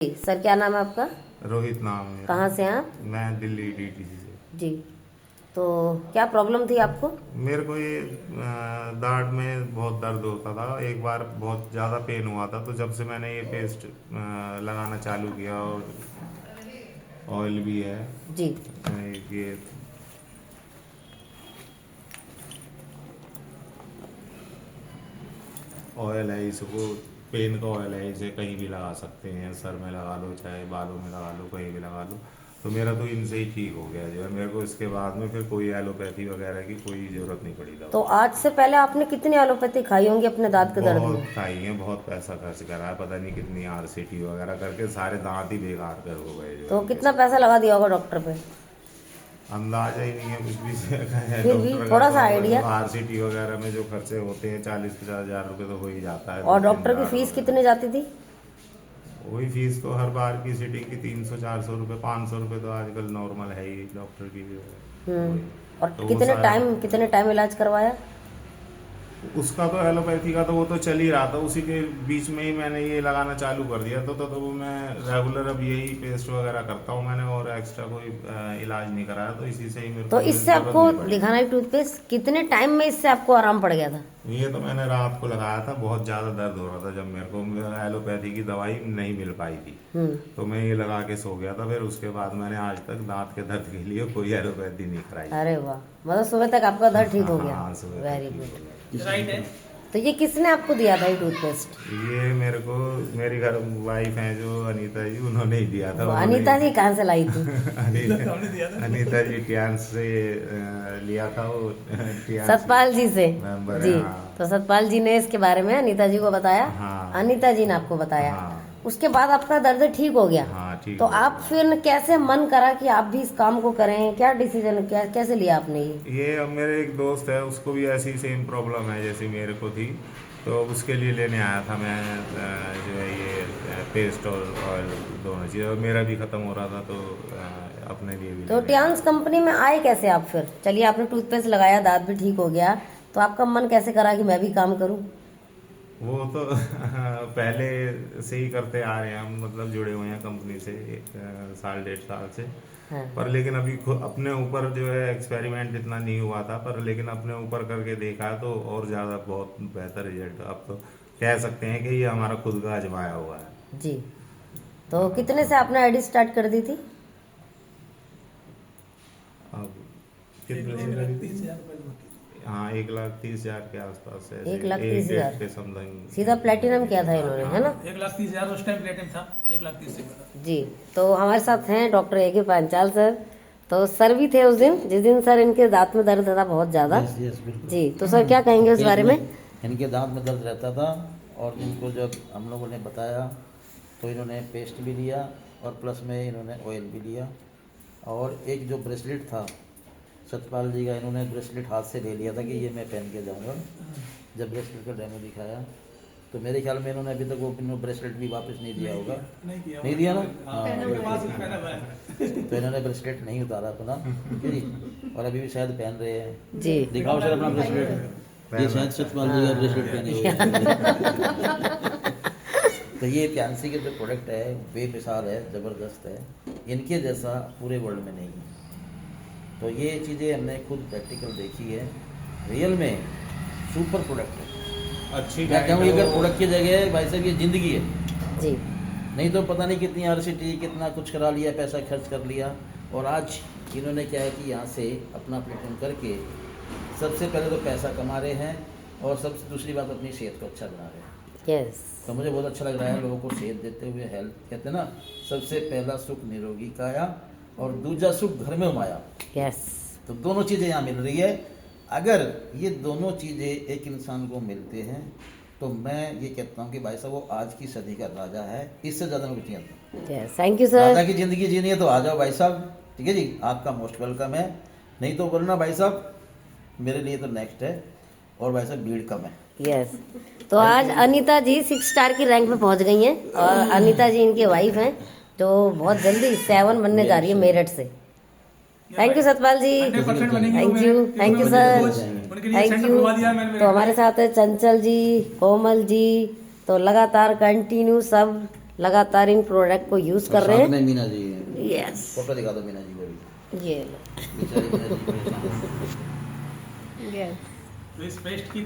जी sir, क्या नाम है आपका? रोहित नाम है। कहाँ से हैं आप? मैं दिल्ली डीटीसी से। जी, तो क्या प्रॉब्लम थी आपको? मेरे को ये दाढ़ में बहुत दर्द होता था। एक बार बहुत ज़्यादा पेन हुआ था, तो जब से मैंने ये पेस्ट लगाना चालू किया, और ऑयल भी है जी। ये ऑयल है, इसको पेन का ऑयल है, इसे कहीं भी लगा सकते हैं, सर में लगा लो, चाहे बालों में लगा लो, कहीं भी लगा लो। तो मेरा तो इनसे ही ठीक हो गया जो है। मेरे को इसके बाद में फिर कोई एलोपैथी वगैरह की कोई ज़रूरत नहीं पड़ी तो दवा। आज से पहले आपने कितनी एलोपैथी खाई होंगी अपने दांत के दर्द बहुत में? खाई है, बहुत पैसा खर्च करा है, पता नहीं कितनी आरसीटी वगैरह करके सारे दांत ही बेकार कर हो गए जो तो है कितना इनके। पैसा लगा दिया होगा डॉक्टर पे? अंदाजा ही नहीं है कुछ भी से है फिर भी डॉक्टर का। थोड़ा सा तो आइडिया। आरसीटी वगैरह में जो खर्चे होते हैं 40-50 हज़ार रुपये तो हो ही जाता है, और 2-3 डॉक्टर की दाढ़ फीस वगैरह। कितनी जाती थी? वही फीस तो हर बार की सिटिंग की 300-400 रुपये, 500 रुपये तो आजकल नॉर्मल है ही डॉक्टर की भी। वही और तो वो कितने टाइम इलाज करवाया? उसका तो एलोपैथी का तो वो तो चल ही रहा था, उसी के बीच में ही मैंने ये लगाना चालू कर दिया। तो वो मैं रेगुलर अब यही पेस्ट वगैरह करता हूँ मैंने, और एक्स्ट्रा कोई इलाज नहीं कराया, तो इसी से ही मेरे तो को इससे जरूरत आपको नहीं पड़ी। दिखाना है टूथपेस्ट, कितने टाइम में इससे आपको आराम पड़ गया था? ये तो मैंने रात को लगाया था, बहुत ज़्यादा दर्द हो रहा था जब मेरे को एलोपैथी की दवाई नहीं मिल पाई थी। तो मैं ये लगा के सो गया था। फिर उसके बाद मैंने आज तक दांत के दर्द के लिए कोई एलोपैथी नहीं कराई। अरे वाह, मतलब सुबह तक आपका दर्द ठीक हो गया। हाँ, सुबह तक वेरी ठीक गुड। हो गया। राइट है। तो ये किसने आपको दिया था ये टूथपेस्ट? ये मेरे को मेरी घर वाइफ हैं जो अनीता जी, उन्होंने ही दिया था। अनीता जी कहाँ से लाई थी? अनीता जी टियान से लिया था वो। सतपाल जी से। मेंबर जी, है, हाँ। तो सतपाल जी ने इसके बारे में अनीता जी को बताया। हाँ। अनीता जी ने आपको बताया। हाँ। उसके बाद आपका दर्द ठीक हो गया। हाँ, ठीक तो हो गया। आप फिर कैसे मन करा कि आप भी इस काम को करें? क्या डिसीजन, क्या कैसे लिया आपने ये? अब मेरे एक दोस्त है, उसको भी ऐसी सेम प्रॉब्लम है जैसी मेरे को थी, तो उसके लिए लेने आया था मैं जो है ये पेस्ट और ऑयल दोनों चीज़, और मेरा भी ख़त्म हो रहा था, तो अपने लिए भी तो लेने टियान्स कंपनी में आए कैसे आप फिर? चलिए, आपने टूथपेस्ट लगाया, दांत भी ठीक हो गया, तो आपका मन कैसे करा कि मैं भी काम करूं? वो तो पहले से ही करते आ रहे हैं हम, मतलब जुड़े हुए हैं कंपनी से 1.5 साल से। हाँ। पर लेकिन अभी अपने ऊपर जो है एक्सपेरिमेंट इतना नहीं हुआ था, पर लेकिन अपने ऊपर करके देखा तो और ज़्यादा बहुत बेहतर रिजल्ट। अब तो कह सकते हैं कि ये हमारा खुद का आजमाया हुआ है। जी, तो कितने से आपने आईडी स्टार्ट कर दी थी? अब कितने से करी थी? हाँ, 1,30,000 के आसपास है। 1,30,000 के समथिंग सीधा प्लेटिनम किया था इन्होंने, है ना? 1,30,000 उस टाइम प्लेटिनम था, 1,30,000 से बड़ा। जी, तो हमारे साथ हैं डॉक्टर A.K. पांचाल सर। तो सर भी थे उस दिन, जिस दिन सर इनके दांत में दर्द था बहुत ज़्यादा। यस बिल्कुल। जी, तो सर क्या कहेंगे उस बारे में? इनके दांत में दर्द रहता था, और इनको जब हम लोगों ने बताया तो इन्होंने पेस्ट भी लिया, और प्लस में इन्होंने ऑयल भी लिया, और एक जो ब्रेसलेट था सतपाल जी का, इन्होंने ब्रेसलेट हाथ से ले लिया था कि ये मैं पहन के जाऊंगा। जब ब्रेसलेट का डेमो दिखाया तो मेरे ख्याल में इन्होंने अभी तक वो ब्रेसलेट भी वापस नहीं दिया होगा। नहीं दिया ना? हाँ, तो इन्होंने ब्रेसलेट नहीं उतारा अपना, ठीक है, और अभी भी शायद पहन रहे हैं। जी, दिखाओ सर अपना ब्रेसलेट। ये शायद सतपाल जी का ब्रेसलेट पहने हुए। तो ये प्यानसी के जो प्रोडक्ट है बेमिसाल है, ज़बरदस्त है, इनके जैसा पूरे वर्ल्ड में नहीं है। तो ये चीज़ें हमने खुद प्रैक्टिकल देखी है, रियल में सुपर प्रोडक्ट है। अच्छी मैं कहूँगी अगर प्रोडक्ट की जगह भाई साहब ये ज़िंदगी है। जी, नहीं तो पता नहीं कितनी आरसीटी, कितना कुछ करा लिया, पैसा खर्च कर लिया, और आज इन्होंने क्या है कि यहाँ से अपना प्लेटफॉर्म करके सबसे पहले तो पैसा कमा रहे हैं, और सबसे दूसरी बात अपनी सेहत को अच्छा बना रहे हैं। यस। तो मुझे बहुत अच्छा लग रहा है लोगों को सेहत देते हुए। हेल्थ कहते हैं ना, सबसे पहला सुख निरोगी काया, और दूजा सुख घर में माया। यस। तो दोनों चीज़ें यहाँ मिल रही है। अगर ये दोनों चीज़ें एक इंसान को मिलते हैं तो मैं ये कहता हूँ कि भाई साहब वो आज की सदी का राजा है, इससे ज़्यादा मैं कुछ नहीं जानता। Yes, thank you Raja sir. की ज़िंदगी जीनी है तो आ जाओ भाई साहब, ठीक है जी, आपका मोस्ट वेलकम है। नहीं तो बोलना भाई साहब मेरे लिए तो नेक्स्ट है, और भाई साहब भीड़ कम है। यस, तो आज अनीता जी 6 स्टार की रैंक में पहुंच गई हैं, और अनीता जी इनके वाइफ हैं, जो बहुत जल्दी 7 बनने जा रही है मेरठ से। थैंक यू सतपाल जी। 100% बनेंगे। Thank you sir. उनके लिए थैंक सेंटर यू। खुलवा दिया मैंने मेरे तो हमारे साथ है चंचल जी, कोमल जी, तो लगातार कंटिन्यू सब लगातार इन प्रोडक्ट को यूज़ कर रहे साथ हैं। में मीना जी हैं। यस, फोटो दिखा दो मीना जी को भी। ये लो। बेचारी मीना जी परेशान हैं। यस। तो इस पेस्ट की